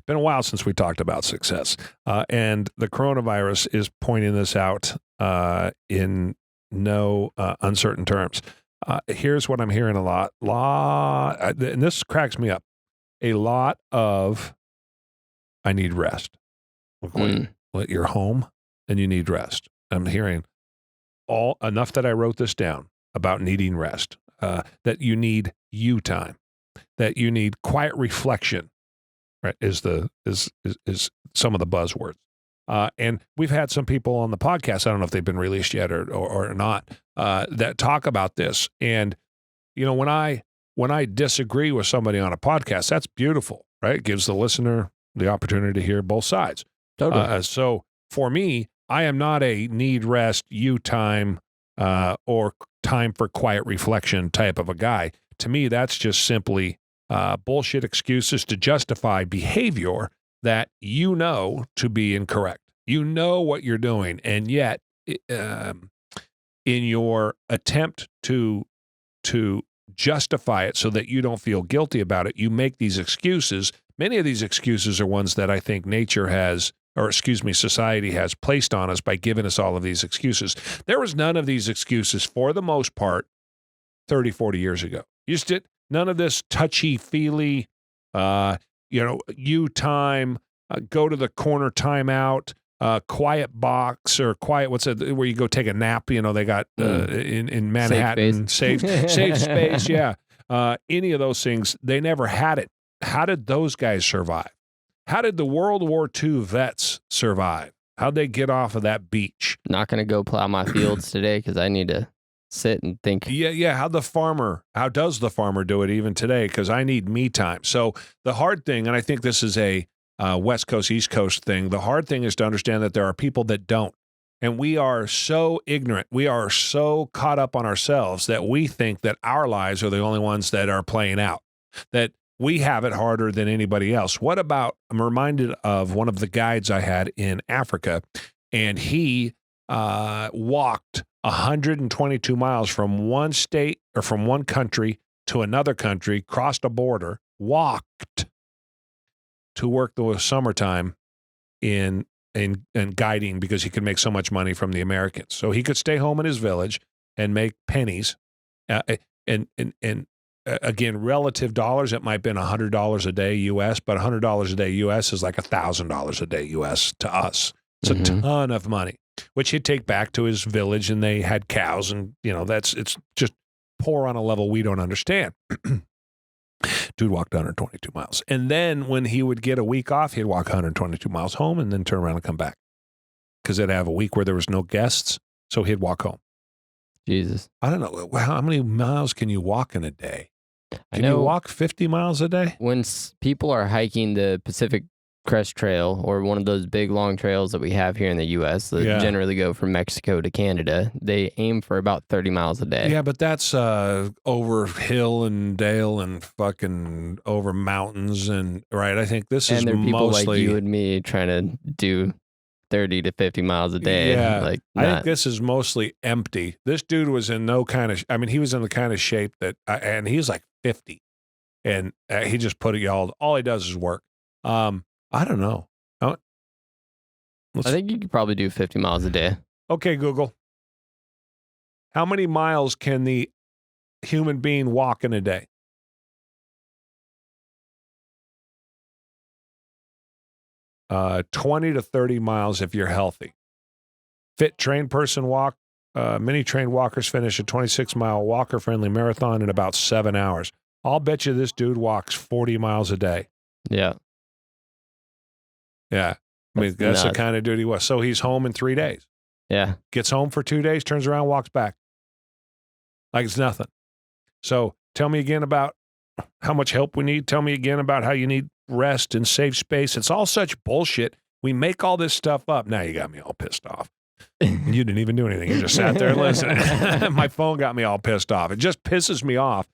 been a while since we talked about success. And the coronavirus is pointing this out in no uncertain terms. Here's what I'm hearing a lot, and this cracks me up. A lot of, I need rest. You're home and you need rest. I'm hearing enough that I wrote this down about needing rest, that you need you time, that you need quiet reflection, right? Is some of the buzzwords. And we've had some people on the podcast, I don't know if they've been released yet or not, that talk about this. And, when I disagree with somebody on a podcast, that's beautiful, right? It gives the listener the opportunity to hear both sides. Totally. So for me, I am not a need rest, you time, or time for quiet reflection type of a guy. To me, that's just simply bullshit excuses to justify behavior that to be incorrect. You know what you're doing, and yet in your attempt to justify it so that you don't feel guilty about it, you make these excuses. Many of these excuses are ones that I think society has placed on us by giving us all of these excuses. There was none of these excuses, for the most part, 30, 40 years ago. None of this touchy-feely, you time, go to the corner timeout, quiet box, or quiet, where you go take a nap, they got in Manhattan, safe space, yeah. Any of those things, they never had it. How did those guys survive? How did the World War II vets survive? How'd they get off of that beach? Not going to go plow my fields today because I need to sit and think. Yeah. How does the farmer do it even today? Because I need me time. So the hard thing, and I think this is a West Coast, East Coast thing, the hard thing is to understand that there are people that don't. And we are so ignorant. We are so caught up on ourselves that we think that our lives are the only ones that are playing out, that we have it harder than anybody else. I'm reminded of one of the guides I had in Africa, and he walked 122 miles from one state or from one country to another country, crossed a border, walked to work the summertime in guiding because he could make so much money from the Americans. So he could stay home in his village and make pennies. Again, relative dollars, it might have been $100 a day U.S., but $100 a day U.S. is like $1,000 a day U.S. to us. It's a ton of money, which he'd take back to his village, and they had cows, and it's just poor on a level we don't understand. Dude walked 122 miles. And then when he would get a week off, he'd walk 122 miles home and then turn around and come back. Because they'd have a week where there was no guests, so he'd walk home. Jesus. I don't know. How many miles can you walk in a day? Can you walk 50 miles a day? When people are hiking the Pacific Crest Trail, or one of those big long trails that we have here in the U.S. that generally go from Mexico to Canada, they aim for about 30 miles a day. Yeah, but that's over hill and dale and fucking over mountains, and right. I think this is there are people mostly like you and me trying to do 30 to 50 miles a day. Yeah, I think this is mostly empty. This dude was in no kind of, he was in the kind of shape that, and he's like 50, and he just put it all he does is work. I don't know. I think you could probably do 50 miles a day. Okay, Google. How many miles can the human being walk in a day? Uh, 20 to 30 miles if you're healthy. Fit trained person walk. Many trained walkers finish a 26-mile walker-friendly marathon in about 7 hours. I'll bet you this dude walks 40 miles a day. Yeah. Yeah. That's the kind of dude he was. So he's home in 3 days. Yeah. Gets home for 2 days, turns around, walks back. Like it's nothing. So tell me again about how much help we need. Tell me again about how you need rest and safe space. It's all such bullshit. We make all this stuff up. Now you got me all pissed off. You didn't even do anything. You just sat there listening. My phone got me all pissed off. It just pisses me off.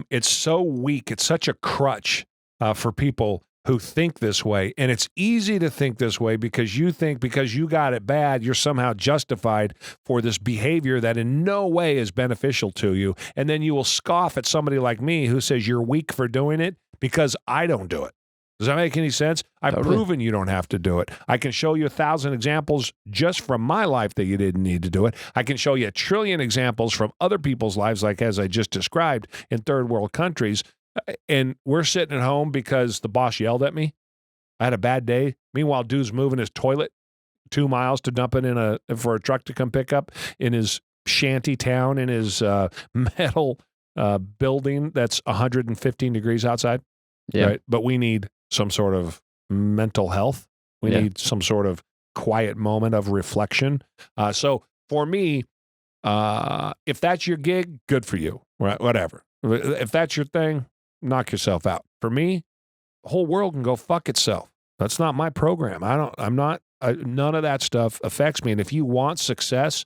It's so weak. It's such a crutch for people who think this way. And it's easy to think this way because you think because you got it bad, you're somehow justified for this behavior that in no way is beneficial to you. And then you will scoff at somebody like me who says you're weak for doing it because I don't do it. Does that make any sense? I've Totally. proven you don't have to do it. I can show you 1,000 examples just from my life that you didn't need to do it. I can show you 1 trillion examples from other people's lives, like as I just described, in third world countries. And we're sitting at home because the boss yelled at me. I had a bad day. Meanwhile, dude's moving his toilet 2 miles to dump it for a truck to come pick up in his shanty town, in his metal building that's 115 degrees outside. Yeah. Right? But we need some sort of mental health. We need some sort of quiet moment of reflection. So for me, if that's your gig, good for you. Right? Whatever. If that's your thing, knock yourself out. For me, the whole world can go fuck itself. That's not my program. None of that stuff affects me. And if you want success,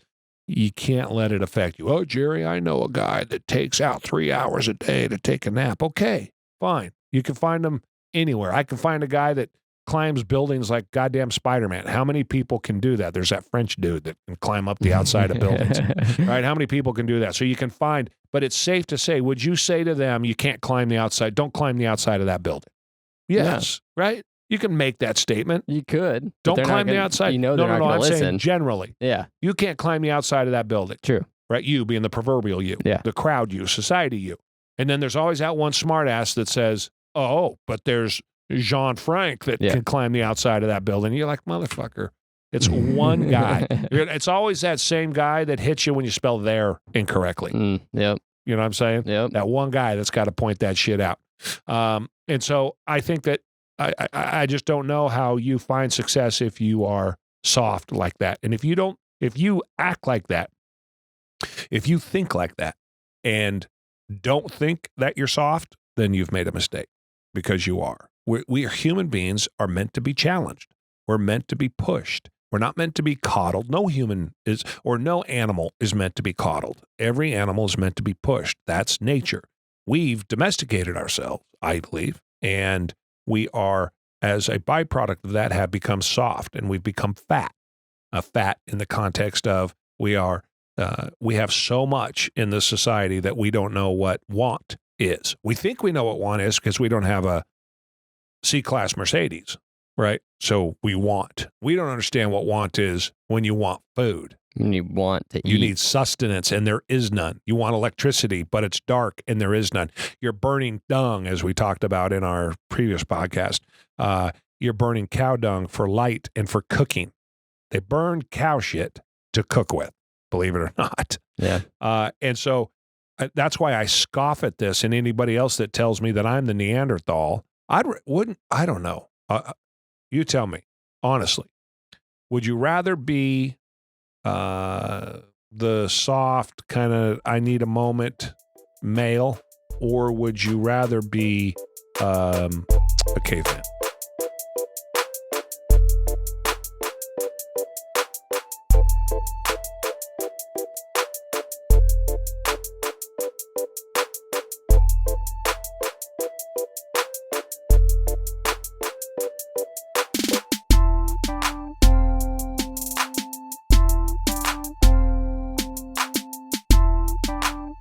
you can't let it affect you. Oh, Jerry, I know a guy that takes out 3 hours a day to take a nap. Okay, fine. You can find them anywhere. I can find a guy that climbs buildings like goddamn Spider-Man. How many people can do that? There's that French dude that can climb up the outside of buildings, right? How many people can do that? So you can find, but it's safe to say, would you say to them, you can't climb the outside, don't climb the outside of that building? Yes, right? You can make that statement. You could. Don't climb the outside. You know they're not going to listen. I'm saying generally. Yeah. You can't climb the outside of that building. True. Right? You being the proverbial you. Yeah. The crowd you, society you. And then there's always that one smartass that says, oh, but there's Jean Frank that can climb the outside of that building. You're like, motherfucker. It's one guy. It's always that same guy that hits you when you spell there incorrectly. Yep. You know what I'm saying? Yep. That one guy that's got to point that shit out. And so I think that I just don't know how you find success if you are soft like that. And if you act like that, if you think like that and don't think that you're soft, then you've made a mistake, because you are. We are human beings, are meant to be challenged. We're meant to be pushed. We're not meant to be coddled. No human is, or no animal is meant to be coddled. Every animal is meant to be pushed. That's nature. We've domesticated ourselves, I believe, and we are, as a byproduct of that, have become soft, and we've become fat. Fat in the context of we have so much in this society that we don't know what want is. We think we know what want is because we don't have a C-Class Mercedes, right? So we want. We don't understand what want is when you want food. When you want to eat. You need sustenance, and there is none. You want electricity, but it's dark, and there is none. You're burning dung, as we talked about in our previous podcast. You're burning cow dung for light and for cooking. They burn cow shit to cook with, believe it or not. Yeah. And so that's why I scoff at this, and anybody else that tells me that I'm the Neanderthal. I don't know. You tell me, honestly. Would you rather be the soft kind of I need a moment male, or would you rather be a caveman?